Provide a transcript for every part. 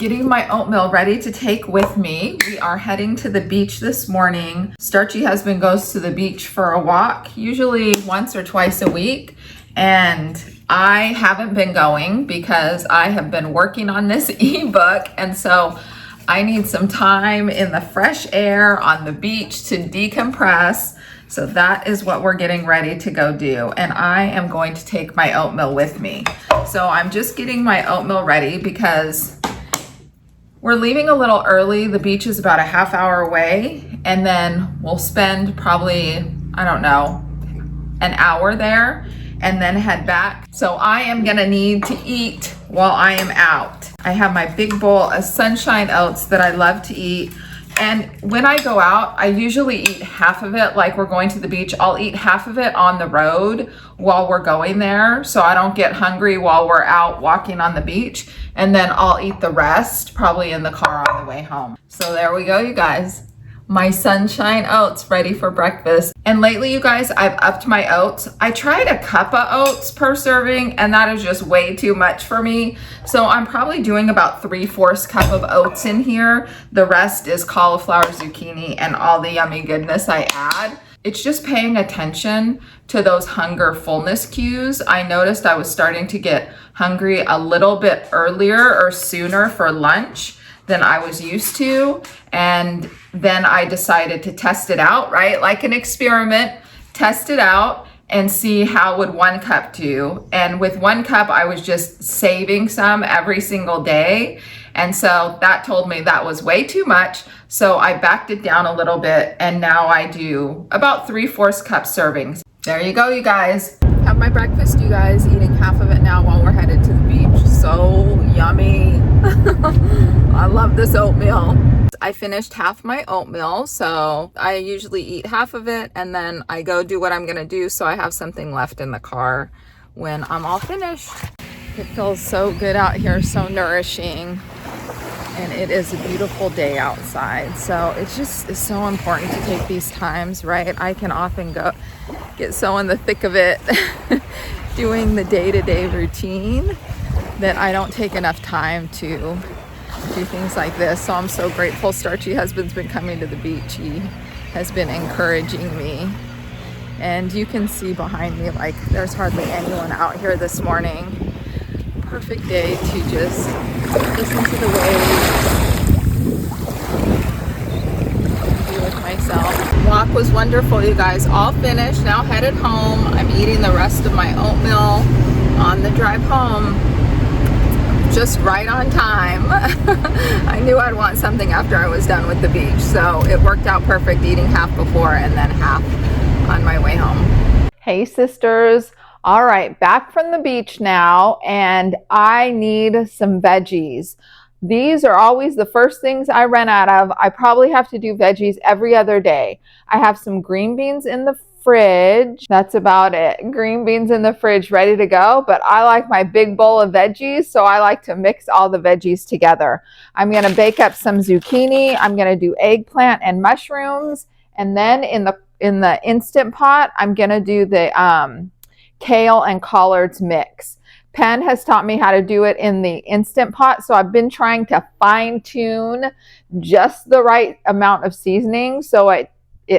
Getting my oatmeal ready to take with me. We are heading to the beach this morning. Starchy husband goes to the beach for a walk, usually once or twice a week. And I haven't been going because I have been working on this ebook. And so I need some time in the fresh air on the beach to decompress. So that is what we're getting ready to go do. And I am going to take my oatmeal with me. So I'm just getting my oatmeal ready because we're leaving a little early. The beach is about a half hour away, and then we'll spend probably, I don't know, an hour there and then head back. So I am gonna need to eat while I am out. I have my big bowl of sunshine oats that I love to eat. And when I go out, I usually eat half of it. Like we're going to the beach, I'll eat half of it on the road while we're going there, so I don't get hungry while we're out walking on the beach. And then I'll eat the rest probably in the car on the way home. So there we go, you guys. My sunshine oats ready for breakfast. And lately, you guys, I've upped my oats. I tried a cup of oats per serving, and that is just way too much for me. So I'm probably doing about 3/4 cup of oats in here. The rest is cauliflower, zucchini, and all the yummy goodness I add. It's just paying attention to those hunger fullness cues. I noticed I was starting to get hungry a little bit earlier or sooner for lunch than I was used to. And then I decided to test it out, right? Like an experiment, test it out and see how would 1 cup do. And with 1 cup, I was just saving some every single day. And so that told me that was way too much. So I backed it down a little bit, and now I do about 3/4 cup servings. There you go, you guys. Have my breakfast, you guys. Eating half of it now while we're headed to the beach. So yummy. I love this oatmeal. I finished half my oatmeal, so I usually eat half of it and then I go do what I'm gonna do, so I have something left in the car when I'm all finished. It feels so good out here, so nourishing, and it is a beautiful day outside. So it's just so important to take these times, right? I can often get so in the thick of it doing the day-to-day routine that I don't take enough time to do things like this. So I'm so grateful Starchy husband's been coming to the beach. He has been encouraging me. And you can see behind me, like, there's hardly anyone out here this morning. Perfect day to just listen to the waves, be with myself. Walk was wonderful, you guys. All finished, now headed home. I'm eating the rest of my oatmeal on the drive home. Just right on time. I knew I'd want something after I was done with the beach, so it worked out perfect, eating half before and then half on my way home. Hey sisters. All right, back from the beach now, and I need some veggies. These are always the first things I run out of. I probably have to do veggies every other day. I have some green beans in the fridge. That's about it. Green beans in the fridge ready to go, but I like my big bowl of veggies, so I like to mix all the veggies together. I'm going to bake up some zucchini. I'm going to do eggplant and mushrooms, and then in the Instant Pot, I'm going to do the kale and collards mix. Penn has taught me how to do it in the Instant Pot, so I've been trying to fine tune just the right amount of seasoning so it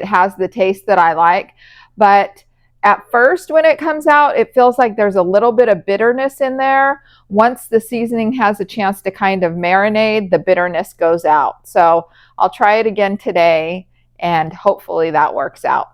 has the taste that I like. But at first when it comes out, it feels like there's a little bit of bitterness in there. Once the seasoning has a chance to kind of marinate, the bitterness goes out. So I'll try it again today, and hopefully that works out.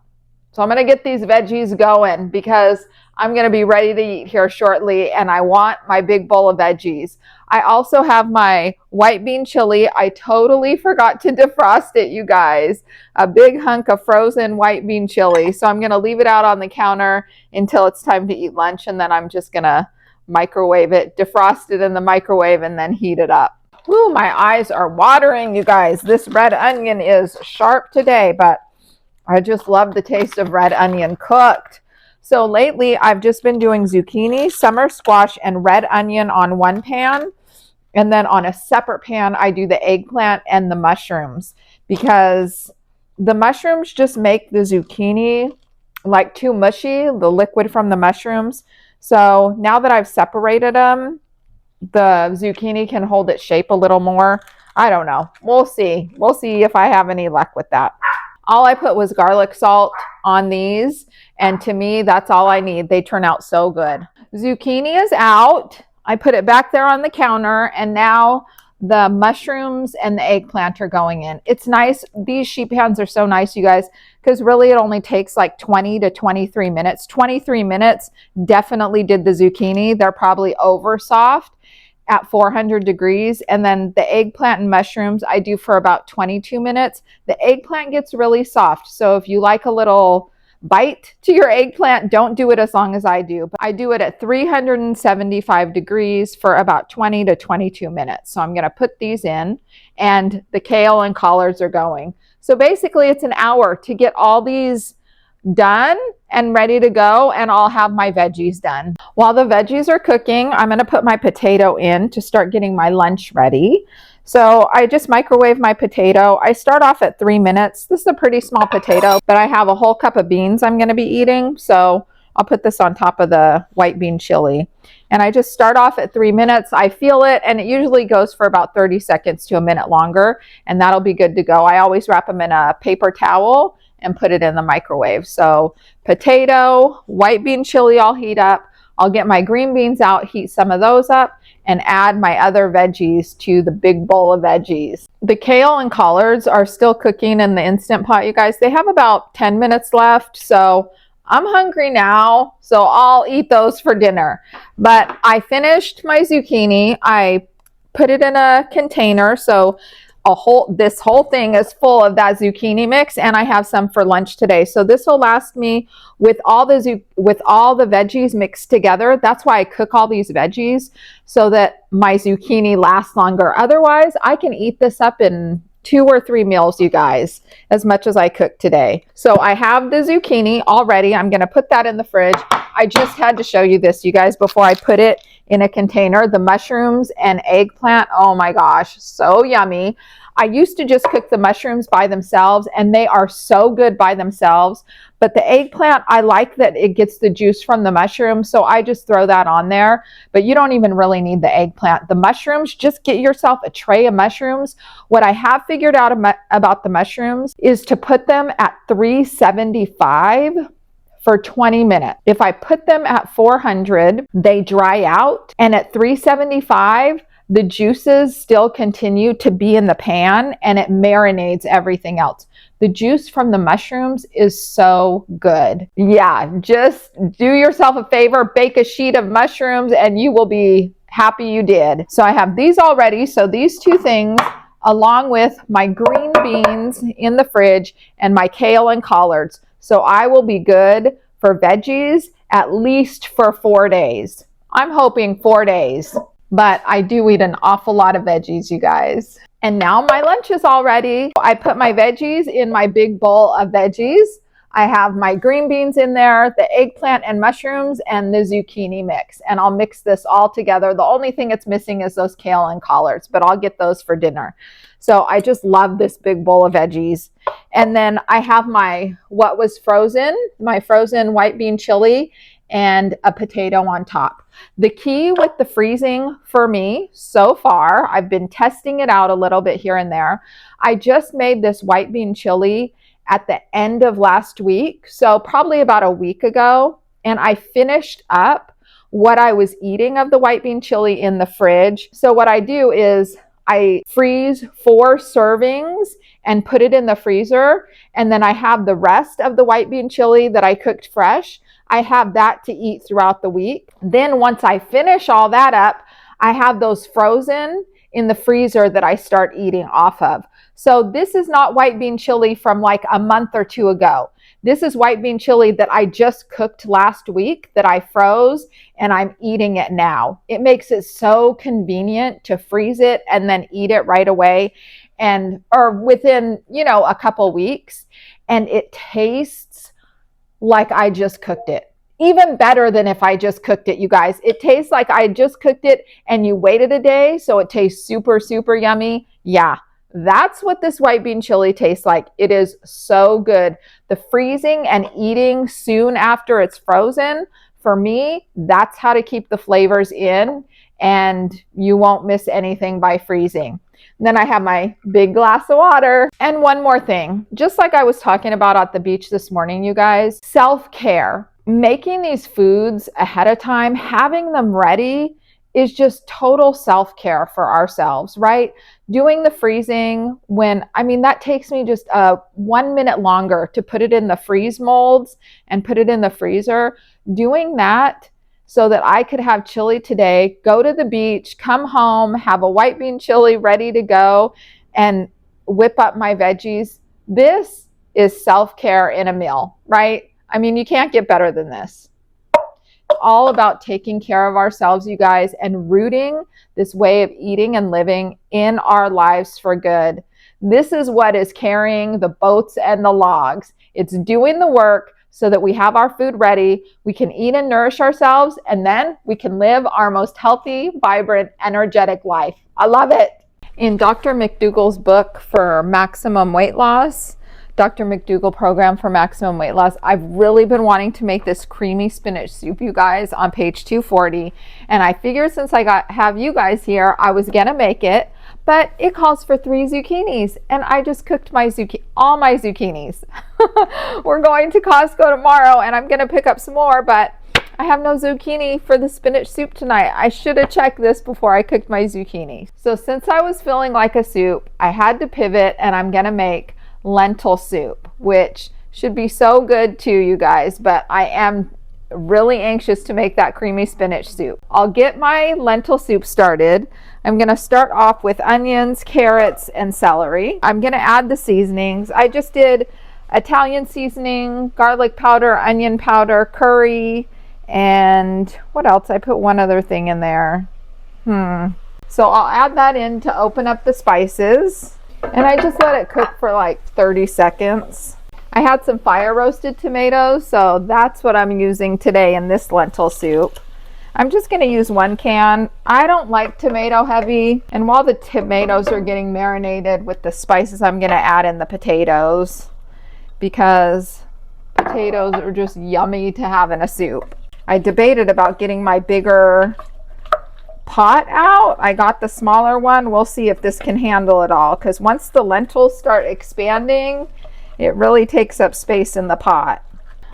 So I'm going to get these veggies going because I'm going to be ready to eat here shortly, and I want my big bowl of veggies. I also have my white bean chili. I totally forgot to defrost it, you guys. A big hunk of frozen white bean chili. So I'm going to leave it out on the counter until it's time to eat lunch, and then I'm just going to microwave it, defrost it in the microwave, and then heat it up. Ooh, my eyes are watering, you guys. This red onion is sharp today, but I just love the taste of red onion cooked. So lately, I've just been doing zucchini, summer squash, and red onion on one pan. And then on a separate pan, I do the eggplant and the mushrooms, because the mushrooms just make the zucchini like too mushy, the liquid from the mushrooms. So now that I've separated them, the zucchini can hold its shape a little more. I don't know. We'll see. We'll see if I have any luck with that. All I put was garlic salt on these, and to me, that's all I need. They turn out so good. Zucchini is out. I put it back there on the counter, and now the mushrooms and the eggplant are going in. It's nice. These sheet pans are so nice, you guys, because really it only takes like 20 to 23 minutes. 23 minutes definitely did the zucchini. They're probably over soft at 400 degrees. And then the eggplant and mushrooms I do for about 22 minutes. The eggplant gets really soft. So if you like a little bite to your eggplant, don't do it as long as I do. But I do it at 375 degrees for about 20 to 22 minutes. So I'm going to put these in, and the kale and collards are going. So basically it's an hour to get all these done and ready to go, and I'll have my veggies done. While the veggies are cooking, I'm going to put my potato in to start getting my lunch ready. So I just microwave my potato. I start off at 3 minutes. This is a pretty small potato, but I have a whole cup of beans I'm going to be eating. So I'll put this on top of the white bean chili. And I just start off at 3 minutes. I feel it, and it usually goes for about 30 seconds to a minute longer, and that'll be good to go. I always wrap them in a paper towel and put it in the microwave. So potato, white bean chili, I'll heat up. I'll get my green beans out, heat some of those up, and add my other veggies to the big bowl of veggies. The kale and collards are still cooking in the Instant Pot, you guys. They have about 10 minutes left, so I'm hungry now, so I'll eat those for dinner. But I finished my zucchini. I put it in a container, so this whole thing is full of that zucchini mix, and I have some for lunch today. So this will last me with all the veggies mixed together. That's why I cook all these veggies, so that my zucchini lasts longer. Otherwise, I can eat this up in 2 or 3 meals, you guys, as much as I cook today. So I have the zucchini already. I'm going to put that in the fridge. I just had to show you this, you guys, before I put it in a container. The mushrooms and eggplant, oh my gosh, so yummy. I used to just cook the mushrooms by themselves, and they are so good by themselves. But the eggplant, I like that it gets the juice from the mushroom, so I just throw that on there. But you don't even really need the eggplant. The mushrooms, just get yourself a tray of mushrooms. What I have figured out about the mushrooms is to put them at 375 for 20 minutes. If I put them at 400, they dry out, and at 375, the juices still continue to be in the pan, and it marinades everything else. The juice from the mushrooms is so good. Yeah, just do yourself a favor, bake a sheet of mushrooms, and you will be happy you did. So I have these all ready. So these 2 things, along with my green beans in the fridge and my kale and collards. So I will be good for veggies at least for 4 days. I'm hoping 4 days. But I do eat an awful lot of veggies, you guys. And now my lunch is all ready. I put my veggies in my big bowl of veggies. I have my green beans in there, the eggplant and mushrooms, and the zucchini mix. And I'll mix this all together. The only thing it's missing is those kale and collards, but I'll get those for dinner. So I just love this big bowl of veggies. And then I have my my frozen white bean chili, and a potato on top. The key with the freezing for me so far, I've been testing it out a little bit here and there. I just made this white bean chili at the end of last week, so probably about a week ago, and I finished up what I was eating of the white bean chili in the fridge. So what I do is I freeze 4 servings and put it in the freezer, and then I have the rest of the white bean chili that I cooked fresh. I have that to eat throughout the week. Then once I finish all that up, I have those frozen in the freezer that I start eating off of. So this is not white bean chili from like a month or 2 ago. This is white bean chili that I just cooked last week that I froze, and I'm eating it now. It makes it so convenient to freeze it and then eat it right away, or within, a couple weeks. And it tastes like I just cooked it. Even better than if I just cooked it, you guys. It tastes like I just cooked it and you waited a day, so it tastes super, super yummy. Yeah, that's what this white bean chili tastes like. It is so good. The freezing and eating soon after it's frozen, for me, that's how to keep the flavors in and you won't miss anything by freezing. And then I have my big glass of water. And one more thing, just like I was talking about at the beach this morning, you guys, self-care. Making these foods ahead of time, having them ready is just total self-care for ourselves, right? Doing the freezing that takes me just 1 minute longer to put it in the freeze molds and put it in the freezer. Doing that so that I could have chili today, go to the beach, come home, have a white bean chili ready to go, and whip up my veggies. This is self-care in a meal, right? I mean, you can't get better than this. All about taking care of ourselves, you guys, and rooting this way of eating and living in our lives for good. This is what is carrying the boats and the logs. It's doing the work so that we have our food ready, we can eat and nourish ourselves, and then we can live our most healthy, vibrant, energetic life. I love it. In Dr. McDougall's book for maximum weight loss, Dr. McDougall program for maximum weight loss, I've really been wanting to make this creamy spinach soup, you guys, on page 240. And I figured since I have you guys here, I was gonna make it, but it calls for 3 zucchinis. And I just cooked all my zucchinis. We're going to Costco tomorrow and I'm gonna pick up some more, but I have no zucchini for the spinach soup tonight. I should have checked this before I cooked my zucchini. So since I was feeling like a soup, I had to pivot and I'm gonna make lentil soup, which should be so good too, you guys, but I am really anxious to make that creamy spinach soup. I'll get my lentil soup started. I'm going to start off with onions, carrots, and celery. I'm going to add the seasonings. I just did Italian seasoning, garlic powder, onion powder, curry, and what else? I put one other thing in there. So I'll add that in to open up the spices. And I just let it cook for like 30 seconds. I had some fire roasted tomatoes, so that's what I'm using today in this lentil soup. I'm just going to use 1 can. I don't like tomato heavy. And while the tomatoes are getting marinated with the spices, I'm going to add in the potatoes because potatoes are just yummy to have in a soup. I debated about getting my bigger pot out. I got the smaller one. We'll see if this can handle it all, because once the lentils start expanding, it really takes up space in the pot.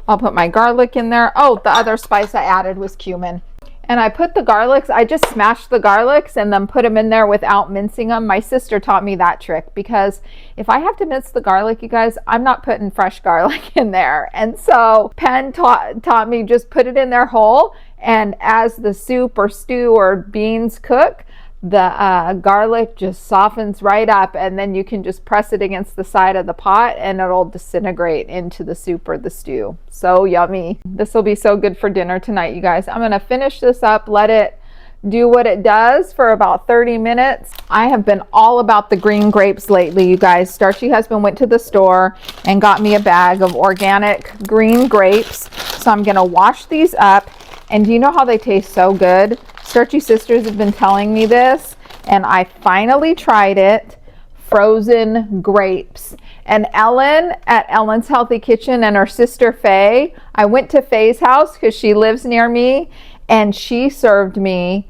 I'll put my garlic in there. Oh, the other spice I added was cumin. And I put the garlics, I just smashed the garlics and then put them in there without mincing them. My sister taught me that trick, because if I have to mince the garlic, you guys, I'm not putting fresh garlic in there. And so Penn taught me just put it in there whole, and as the soup or stew or beans cook, the garlic just softens right up, and then you can just press it against the side of the pot and it'll disintegrate into the soup or the stew. So yummy. This will be so good for dinner tonight, you guys. I'm gonna finish this up, let it do what it does for about 30 minutes. I have been all about the green grapes lately, you guys. Starchy husband went to the store and got me a bag of organic green grapes. So I'm gonna wash these up, and do you know how they taste so good? Starchy sisters have been telling me this, and I finally tried it. Frozen grapes. And Ellen at Ellen's Healthy Kitchen and her sister Faye, I went to Faye's house because she lives near me, and she served me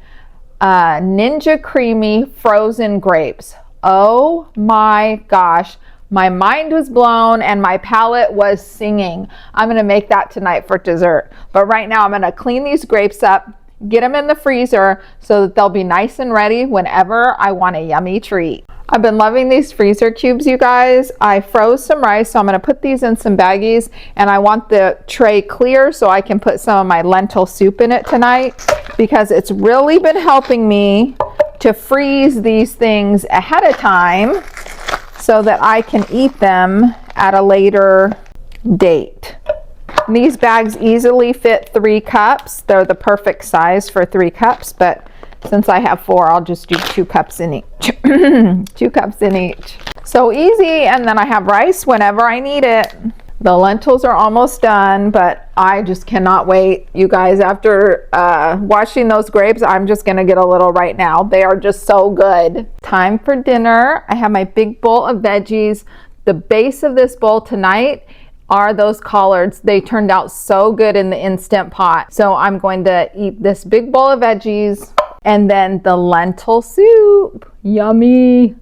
Ninja Creamy frozen grapes. Oh my gosh. My mind was blown and my palate was singing. I'm gonna make that tonight for dessert. But right now I'm gonna clean these grapes up, get them in the freezer so that they'll be nice and ready whenever I want a yummy treat. I've been loving these freezer cubes, you guys. I froze some rice, so I'm gonna put these in some baggies, and I want the tray clear so I can put some of my lentil soup in it tonight, because it's really been helping me to freeze these things ahead of time so that I can eat them at a later date. These bags easily fit 3 cups. They're the perfect size for 3 cups, but since I have 4, I'll just do 2 cups in each. 2 cups in each. So easy, and then I have rice whenever I need it. The lentils are almost done, but I just cannot wait. You guys, after washing those grapes, I'm just gonna get a little right now. They are just so good. Time for dinner. I have my big bowl of veggies. The base of this bowl tonight are those collards. They turned out so good in the Instant Pot. So I'm going to eat this big bowl of veggies And then the lentil soup. Yummy.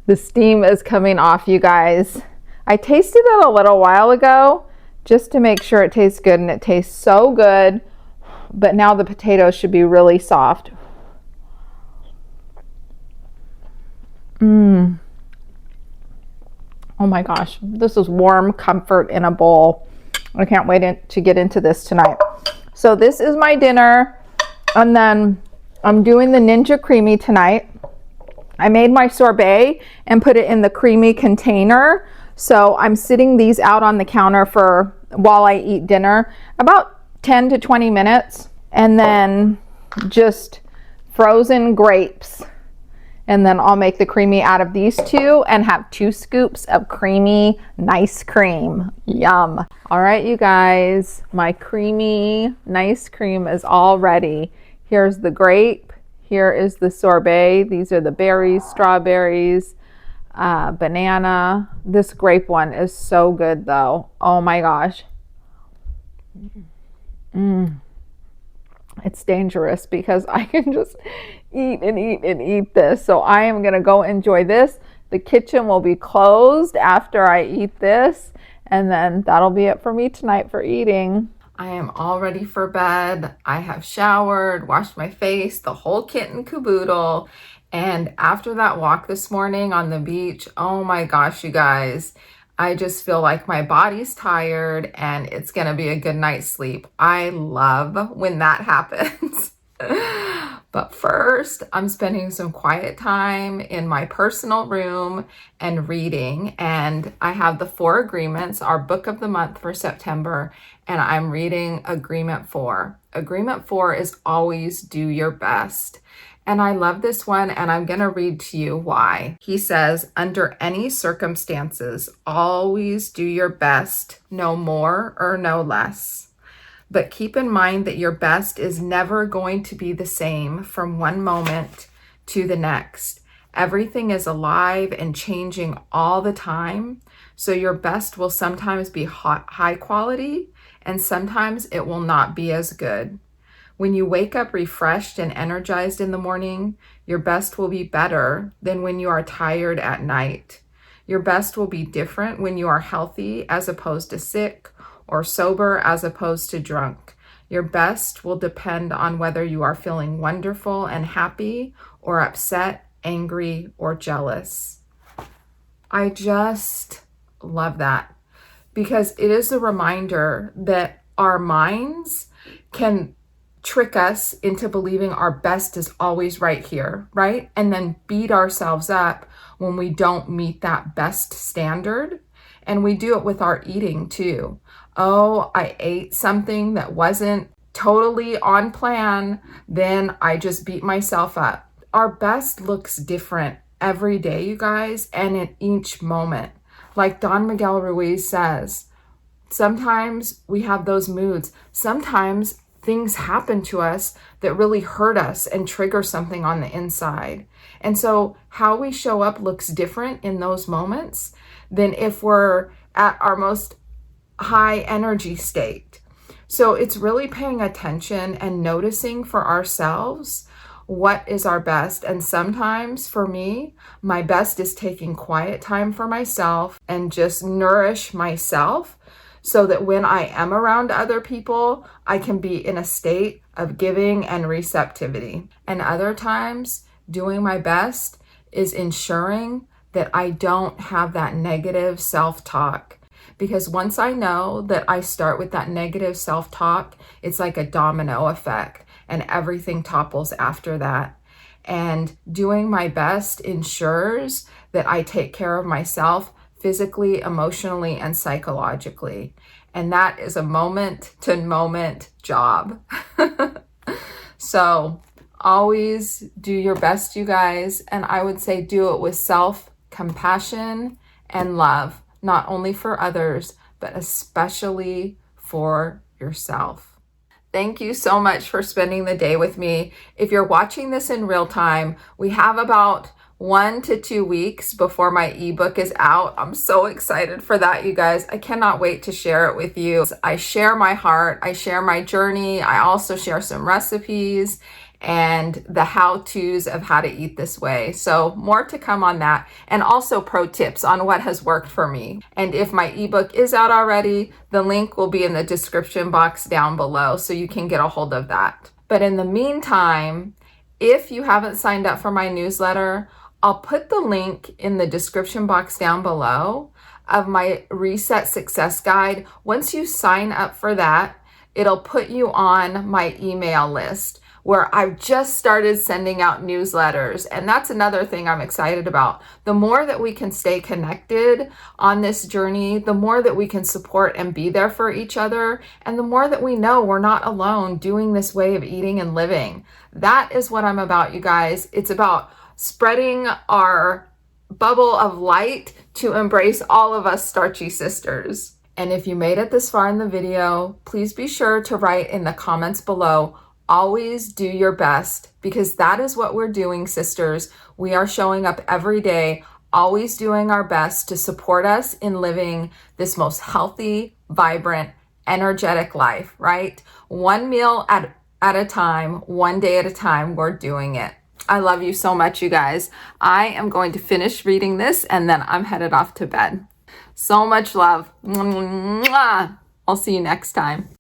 The steam is coming off, you guys. I tasted it a little while ago just to make sure it tastes good, and it tastes so good. But now the potatoes should be really soft. Oh my gosh, this is warm comfort in a bowl. I can't wait to get into this tonight. So this is my dinner, and then I'm doing the Ninja Creamy tonight. I made my sorbet and put it in the creamy container. So I'm sitting these out on the counter for while I eat dinner, about 10 to 20 minutes, and then just frozen grapes. And then I'll make the creamy out of these two and have 2 scoops of creamy, nice cream. Yum. All right, you guys, my creamy, nice cream is all ready. Here's the grape. Here is the sorbet. These are the berries, strawberries, banana. This grape one is so good though. Oh my gosh. It's dangerous because I can just eat and eat and eat this. So I am going to go enjoy this. The kitchen will be closed after I eat this, and then that'll be it for me tonight for eating. I am all ready for bed. I have showered, washed my face, the whole kit and caboodle. And after that walk this morning on the beach, oh my gosh, you guys, I just feel like my body's tired and it's going to be a good night's sleep. I love when that happens. But first, I'm spending some quiet time in my personal room and reading. And I have the 4 agreements, our book of the month for September, and I'm reading Agreement 4. Agreement 4 is always do your best. And I love this one, and I'm going to read to you why. He says, under any circumstances, always do your best, no more or no less. But keep in mind that your best is never going to be the same from one moment to the next. Everything is alive and changing all the time. So your best will sometimes be high quality, and sometimes it will not be as good. When you wake up refreshed and energized in the morning, your best will be better than when you are tired at night. Your best will be different when you are healthy as opposed to sick, or sober as opposed to drunk. Your best will depend on whether you are feeling wonderful and happy, or upset, angry, or jealous. I just love that, because it is a reminder that our minds can trick us into believing our best is always right here, right? And then beat ourselves up when we don't meet that best standard. And we do it with our eating too. Oh, I ate something that wasn't totally on plan, then I just beat myself up. Our best looks different every day, you guys, and in each moment. Like Don Miguel Ruiz says, sometimes we have those moods. Sometimes things happen to us that really hurt us and trigger something on the inside. And so how we show up looks different in those moments than if we're at our most high energy state. So it's really paying attention and noticing for ourselves what is our best. And sometimes for me, my best is taking quiet time for myself and just nourish myself, so that when I am around other people, I can be in a state of giving and receptivity. And other times, doing my best is ensuring that I don't have that negative self-talk. Because once I know that I start with that negative self-talk, it's like a domino effect, and everything topples after that. And doing my best ensures that I take care of myself physically, emotionally, and psychologically. And that is a moment-to-moment job. So always do your best, you guys. And I would say do it with self-compassion and love, not only for others, but especially for yourself. Thank you so much for spending the day with me. If you're watching this in real time, we have about 1 to 2 weeks before my ebook is out. I'm so excited for that, you guys. I cannot wait to share it with you. I share my heart, I share my journey, I also share some recipes, and the how-tos of how to eat this way. So more to come on that, and also pro tips on what has worked for me. And if my ebook is out already, the link will be in the description box down below so you can get a hold of that. But in the meantime, if you haven't signed up for my newsletter, I'll put the link in the description box down below of my Reset Success Guide. Once you sign up for that, it'll put you on my email list where I've just started sending out newsletters. And that's another thing I'm excited about. The more that we can stay connected on this journey, the more that we can support and be there for each other, and the more that we know we're not alone doing this way of eating and living. That is what I'm about, you guys. It's about spreading our bubble of light to embrace all of us starchy sisters. And if you made it this far in the video, please be sure to write in the comments below, always do your best, because that is what we're doing, sisters. We are showing up every day, always doing our best to support us in living this most healthy, vibrant, energetic life, right? One meal at a time, one day at a time, we're doing it. I love you so much, you guys. I am going to finish reading this and then I'm headed off to bed. So much love. Mwah. I'll see you next time.